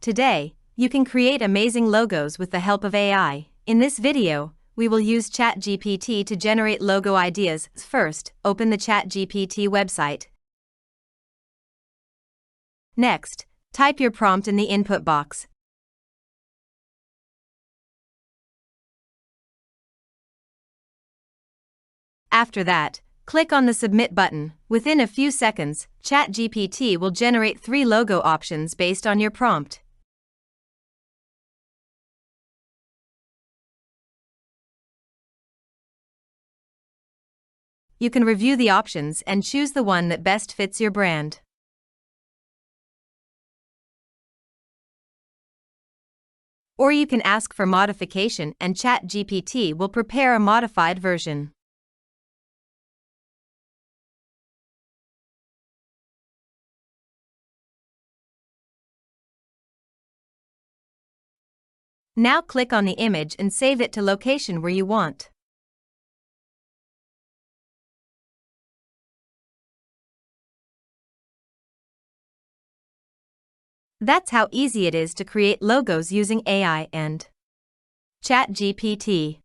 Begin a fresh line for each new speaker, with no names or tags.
Today, you can create amazing logos with the help of AI. In this video, we will use ChatGPT to generate logo ideas. First, open the ChatGPT website. Next, type your prompt in the input box. After that, click on the Submit button. Within a few seconds, ChatGPT will generate 3 logo options based on your prompt. You can review the options and choose the one that best fits your brand. Or you can ask for modification and ChatGPT will prepare a modified version. Now click on the image and save it to location where you want. That's how easy it is to create logos using AI and ChatGPT.